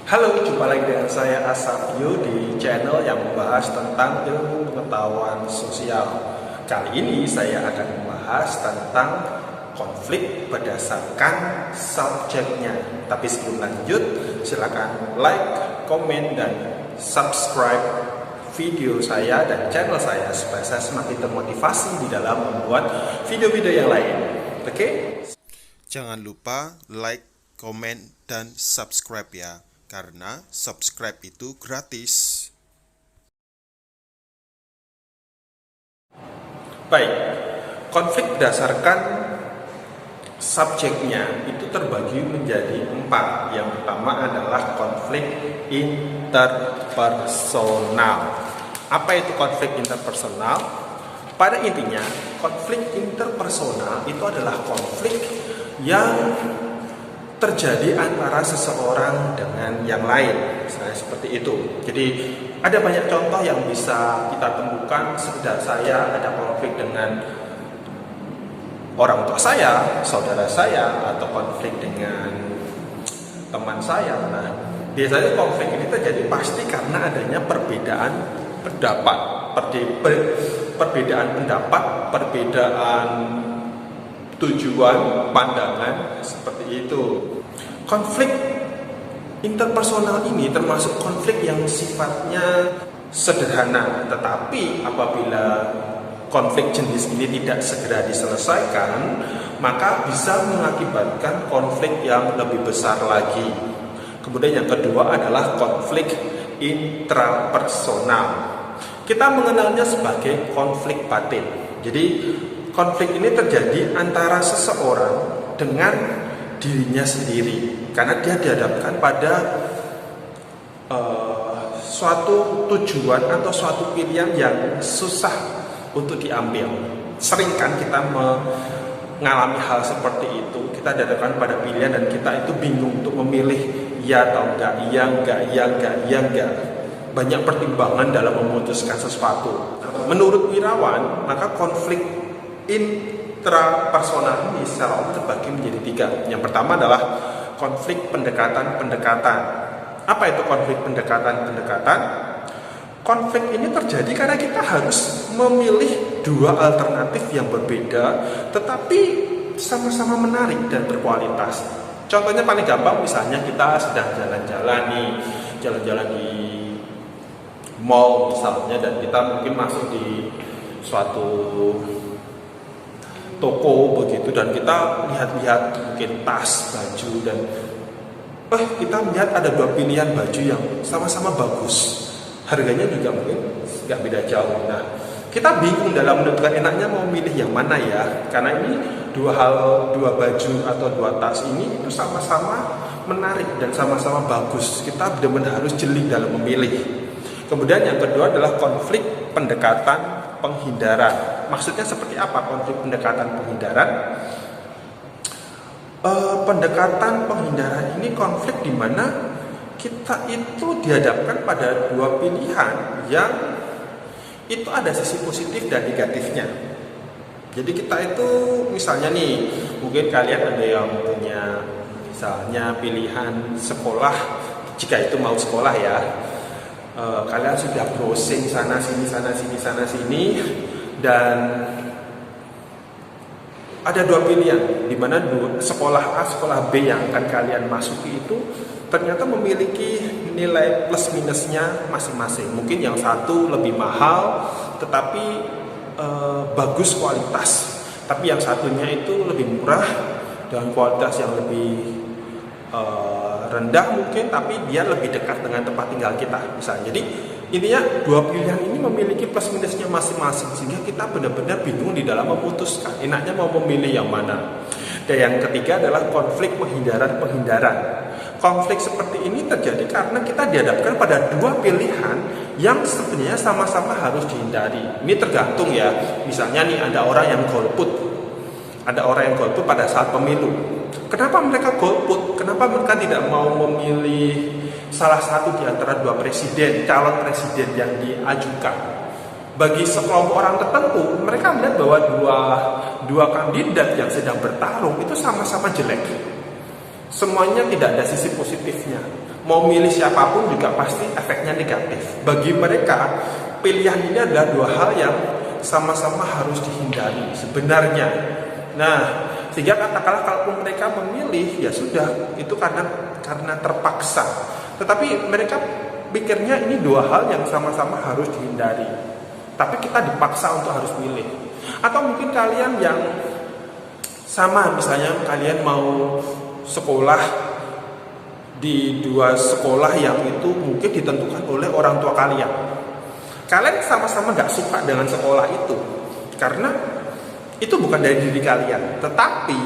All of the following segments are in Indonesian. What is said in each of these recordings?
Halo, jumpa lagi dengan saya Asafio di channel yang membahas tentang ilmu pengetahuan sosial. Kali ini saya akan membahas tentang konflik berdasarkan subjeknya. Tapi sebelum lanjut, silakan like, komen, dan subscribe video saya dan channel saya supaya saya semakin termotivasi di dalam membuat video-video yang lain. Oke? Jangan lupa like, komen, dan subscribe ya, karena subscribe itu gratis. Baik, konflik berdasarkan subjeknya itu terbagi menjadi 4. Yang pertama adalah konflik interpersonal. Apa itu konflik interpersonal? Pada intinya, konflik interpersonal itu adalah konflik yang terjadi antara seseorang dengan yang lain, misalnya seperti itu. Jadi ada banyak contoh yang bisa kita temukan. Sekedar saya ada konflik dengan orang tua saya, saudara saya, atau konflik dengan teman saya. Nah, biasanya konflik ini terjadi pasti karena adanya perbedaan pendapat, perbedaan tujuan, pandangan, seperti itu. Konflik interpersonal ini termasuk konflik yang sifatnya sederhana, tetapi apabila konflik jenis ini tidak segera diselesaikan, maka bisa mengakibatkan konflik yang lebih besar lagi. Kemudian yang kedua adalah konflik intrapersonal. Kita mengenalnya sebagai konflik batin. Jadi konflik ini terjadi antara seseorang dengan dirinya sendiri karena dia dihadapkan pada suatu tujuan atau suatu pilihan yang susah untuk diambil. Sering kan kita mengalami hal seperti itu. Kita dihadapkan pada pilihan dan kita itu bingung untuk memilih ya atau enggak, iya enggak, iya enggak, iya enggak. Banyak pertimbangan dalam memutuskan sesuatu. Menurut Wirawan, maka konflik intrapersonal ini secara umum terbagi menjadi 3. Yang pertama adalah konflik pendekatan-pendekatan. Apa itu konflik pendekatan-pendekatan? Konflik ini terjadi karena kita harus memilih 2 alternatif yang berbeda, tetapi sama-sama menarik dan berkualitas. Contohnya paling gampang, misalnya kita sedang jalan-jalan di mall misalnya, dan kita mungkin masuk di suatu toko begitu, dan kita lihat-lihat mungkin tas, baju, dan kita melihat ada 2 pilihan baju yang sama-sama bagus, harganya juga mungkin nggak beda jauh. Nah, kita bingung dalam menentukan enaknya mau milih yang mana ya, karena ini 2 baju atau 2 tas ini itu sama-sama menarik dan sama-sama bagus. Kita benar-benar harus jeli dalam memilih. Kemudian yang kedua adalah konflik pendekatan penghindaran. Maksudnya seperti apa konflik pendekatan penghindaran? Pendekatan penghindaran ini konflik di mana kita itu dihadapkan pada 2 pilihan yang itu ada sisi positif dan negatifnya. Jadi kita itu misalnya nih, mungkin kalian ada yang punya misalnya pilihan sekolah, jika itu mau sekolah ya. Kalian sudah browsing sana sini, dan ada 2 pilihan, di mana sekolah A, sekolah B yang akan kalian masuki itu ternyata memiliki nilai plus minusnya masing-masing. Mungkin yang satu lebih mahal tetapi bagus kualitas, tapi yang satunya itu lebih murah dengan kualitas yang lebih rendah mungkin, tapi dia lebih dekat dengan tempat tinggal kita misalnya. Jadi intinya 2 pilihan ini memiliki plus minusnya masing-masing, sehingga kita benar-benar bingung di dalam memutuskan enaknya mau memilih yang mana. Dan yang ketiga adalah konflik penghindaran. Konflik seperti ini terjadi karena kita dihadapkan pada 2 pilihan yang sebenarnya sama-sama harus dihindari. Ini tergantung ya, misalnya nih ada orang yang golput pada saat pemilu. Kenapa mereka golput? Kenapa mereka tidak mau memilih salah satu di antara 2 calon presiden yang diajukan? Bagi sekelompok orang tertentu, mereka melihat bahwa dua kandidat yang sedang bertarung itu sama-sama jelek. semuanya tidak ada sisi positifnya. Mau milih siapapun juga pasti efeknya negatif. Bagi mereka, pilihan ini adalah dua hal yang sama-sama harus dihindari sebenarnya. Nah, sehingga katakanlah kalaupun mereka memilih, ya sudah, itu karena terpaksa. Tetapi mereka pikirnya ini dua hal yang sama-sama harus dihindari. Tapi kita dipaksa untuk harus milih. Atau mungkin kalian yang sama, misalnya kalian mau sekolah di dua sekolah yang itu mungkin ditentukan oleh orang tua kalian. Kalian sama-sama gak suka dengan sekolah itu karena itu bukan dari diri kalian. Tetapi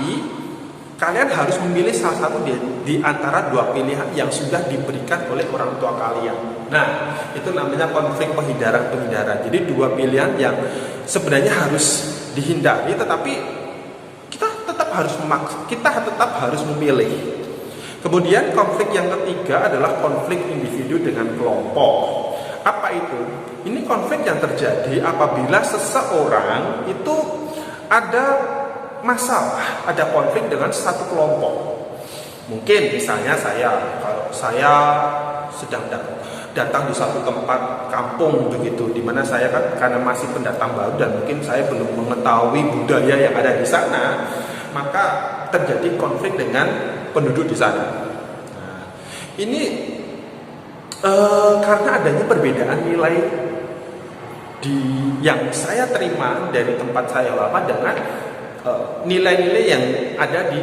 kalian harus memilih salah satu di antara dua pilihan yang sudah diberikan oleh orang tua kalian. Nah, itu namanya konflik penghindaran-penghindaran. Jadi dua pilihan yang sebenarnya harus dihindari, tetapi kita tetap harus memilih. Kemudian konflik yang ketiga adalah konflik individu dengan kelompok. Apa itu? Ini konflik yang terjadi apabila seseorang itu ada masalah, ada konflik dengan satu kelompok. Mungkin misalnya kalau saya sedang datang di satu tempat kampung begitu, di mana saya kan karena masih pendatang baru dan mungkin saya belum mengetahui budaya yang ada di sana, maka terjadi konflik dengan penduduk di sana. Nah, ini karena adanya perbedaan nilai yang saya terima dari tempat saya lama dengan nilai-nilai yang ada di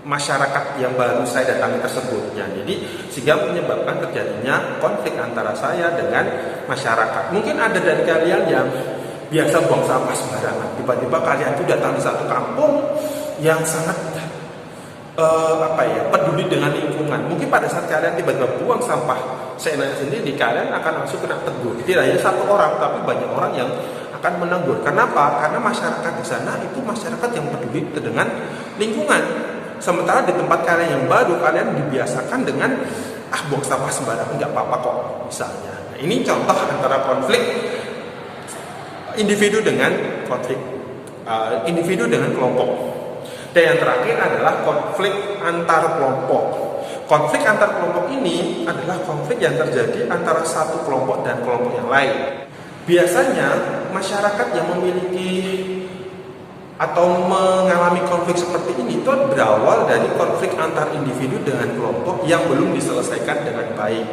masyarakat yang baru saya datangi tersebutnya. Jadi sehingga menyebabkan terjadinya konflik antara saya dengan masyarakat. Mungkin ada dari kalian yang biasa buang sampah sembarangan. Tiba-tiba kalian itu datang di satu kampung yang sangat peduli dengan lingkungan. Mungkin pada saat kalian tiba-tiba buang sampah seenaknya sendiri, kalian akan langsung kena tegur. Tidak hanya satu orang, tapi banyak orang yang akan menegur. Kenapa? Karena masyarakat di sana itu masyarakat yang peduli dengan lingkungan. Sementara di tempat kalian yang baru, kalian dibiasakan dengan buang sampah sembarangan, nggak apa-apa kok, misalnya. Nah, ini contoh antara konflik individu dengan kelompok. Dan yang terakhir adalah konflik antar kelompok. Konflik antar kelompok ini adalah konflik yang terjadi antara satu kelompok dan kelompok yang lain. Biasanya masyarakat yang memiliki atau mengalami konflik seperti ini itu berawal dari konflik antar individu dengan kelompok yang belum diselesaikan dengan baik.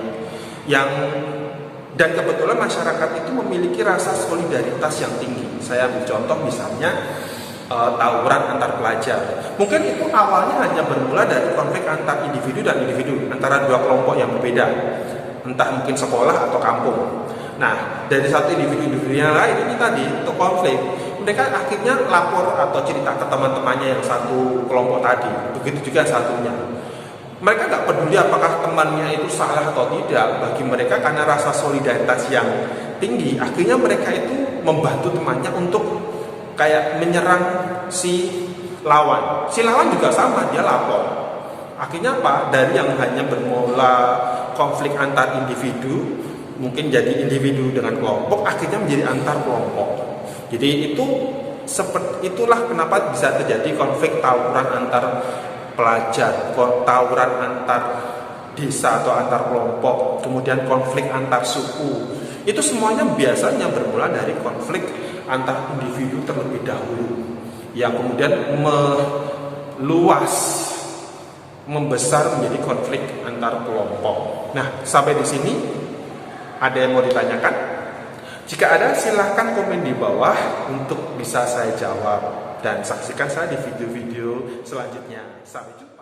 Dan kebetulan masyarakat itu memiliki rasa solidaritas yang tinggi. Saya ambil contoh misalnya tawuran antar pelajar. Mungkin itu awalnya hanya bermula dari konflik antar individu dan individu, antara dua kelompok yang berbeda, entah mungkin sekolah atau kampung. Nah, dari satu individu yang lain ini tadi untuk konflik, mereka akhirnya lapor atau cerita ke teman-temannya yang satu kelompok tadi. Begitu juga satunya. Mereka nggak peduli apakah temannya itu salah atau tidak. Bagi mereka karena rasa solidaritas yang tinggi, akhirnya mereka itu membantu temannya untuk kayak menyerang si lawan. Si lawan juga sama, dia lapor. Akhirnya apa? Dari yang hanya bermula konflik antar individu, mungkin jadi individu dengan kelompok, akhirnya menjadi antar kelompok. Jadi itulah kenapa bisa terjadi konflik tawuran antar pelajar, tawuran antar desa atau antar kelompok, kemudian konflik antar suku. Itu semuanya biasanya bermula dari konflik antar individu terlebih dahulu, yang kemudian meluas, membesar menjadi konflik antar kelompok. Nah, sampai di sini ada yang mau ditanyakan? Jika ada, silahkan komen di bawah untuk bisa saya jawab. Dan saksikan saya di video-video selanjutnya. Sampai jumpa.